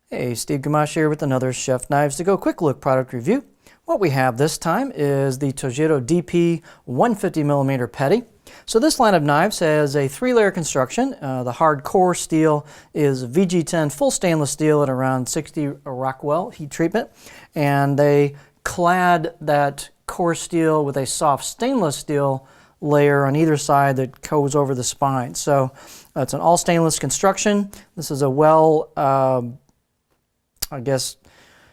Hey, Steve Gamache here with another Chef Knives to Go quick look product review. What we have this time is the Tojiro DP 150mm petty. So this line of knives has a 3-layer construction. The hard core steel is VG10 full stainless steel at around 60 Rockwell heat treatment, and they clad that core steel with a soft stainless steel layer on either side that goes over the spine. So it's an all stainless construction. This is a I guess,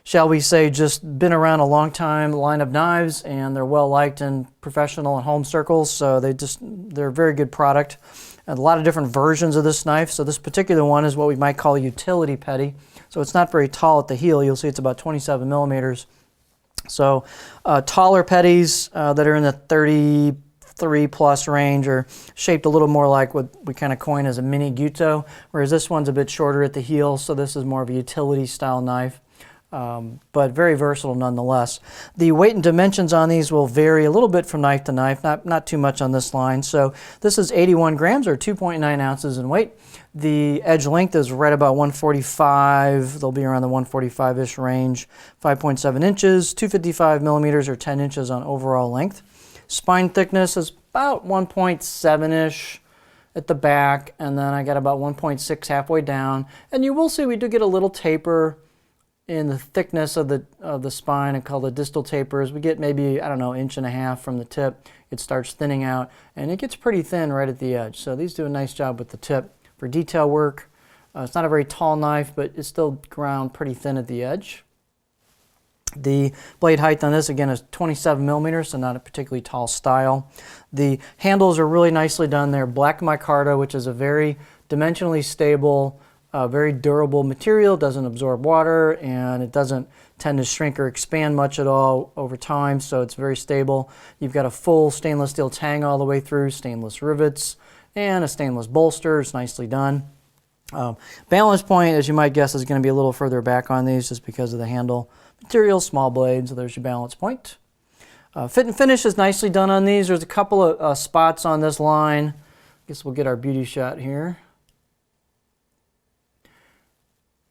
shall we say, just been around a long time line of knives, and they're well liked in professional and home circles, so they're a very good product. And a lot of different versions of this knife. So this particular one is what we might call a utility petty. So it's not very tall at the heel. You'll see it's about 27mm. So taller petties that are in the 33 plus range are shaped a little more like what we kind of coin as a mini Gyuto, whereas this one's a bit shorter at the heel, so this is more of a utility style knife, but very versatile nonetheless. The weight and dimensions on these will vary a little bit from knife to knife, not too much on this line. So this is 81 grams or 2.9 ounces in weight. The edge length is right about 145. They'll be around the 145-ish range. 5.7 inches, 255mm or 10 inches on overall length. Spine thickness is about 1.7-ish at the back, and then I got about 1.6 halfway down. And you will see we do get a little taper in the thickness of the spine. I call the distal tapers. We get maybe, I don't know, 1.5 inches from the tip. It starts thinning out, and it gets pretty thin right at the edge. So these do a nice job with the tip for detail work. It's not a very tall knife, but it's still ground pretty thin at the edge. The blade height on this, again, is 27mm, so not a particularly tall style. The handles are really nicely done. They're black micarta, which is a very dimensionally stable, very durable material. It doesn't absorb water, and it doesn't tend to shrink or expand much at all over time, so it's very stable. You've got a full stainless steel tang all the way through, stainless rivets, and a stainless bolster. It's nicely done. Balance point, as you might guess, is going to be a little further back on these just because of the handle material, small blade, so there's your balance point. Fit and finish is nicely done on these. There's a couple of spots on this line. I guess we'll get our beauty shot here.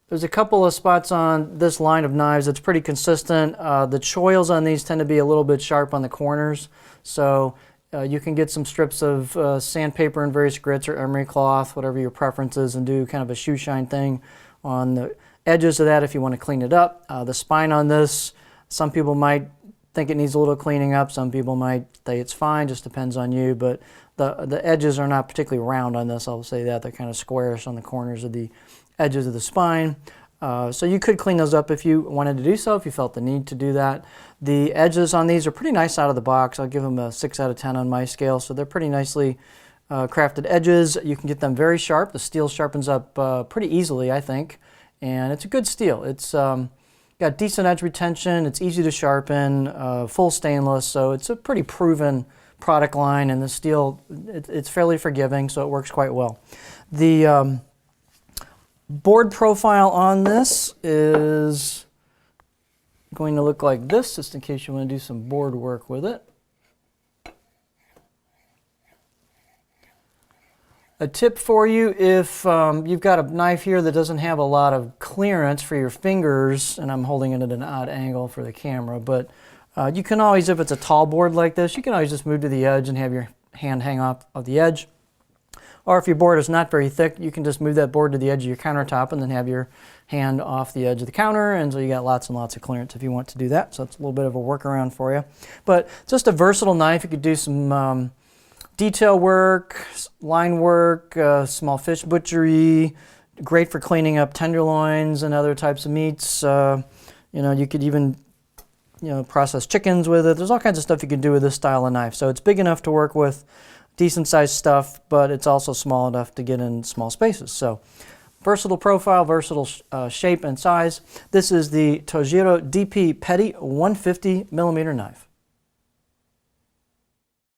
There's a couple of spots on this line of knives that's pretty consistent. The choils on these tend to be a little bit sharp on the corners, so you can get some strips of sandpaper and various grits or emery cloth, whatever your preference is, and do kind of a shoe shine thing on the edges of that if you want to clean it up. The spine on this, some people might think it needs a little cleaning up. Some people might say it's fine, just depends on you. But the edges are not particularly round on this, I'll say that. They're kind of squarish on the corners of the edges of the spine. So you could clean those up if you wanted to do so, if you felt the need to do that. The edges on these are pretty nice out of the box. I'll give them a 6 out of 10 on my scale. So they're pretty nicely crafted edges. You can get them very sharp. The steel sharpens up pretty easily, I think. And it's a good steel. It's got decent edge retention. It's easy to sharpen, full stainless. So it's a pretty proven product line. And the steel, it's fairly forgiving, so it works quite well. The board profile on this is going to look like this, just in case you want to do some board work with it. A tip for you, if you've got a knife here that doesn't have a lot of clearance for your fingers, and I'm holding it at an odd angle for the camera, but you can always, if it's a tall board like this, you can always just move to the edge and have your hand hang off of the edge. Or if your board is not very thick, you can just move that board to the edge of your countertop and then have your hand off the edge of the counter, and so you got lots and lots of clearance if you want to do that. So it's a little bit of a workaround for you. But just a versatile knife. You could do some detail work, line work, small fish butchery, great for cleaning up tenderloins and other types of meats. You know, you could even process chickens with it. There's all kinds of stuff you can do with this style of knife. So it's big enough to work with decent sized stuff, but it's also small enough to get in small spaces. So versatile profile, versatile shape and size. This is the Tojiro DP Petty 150mm knife.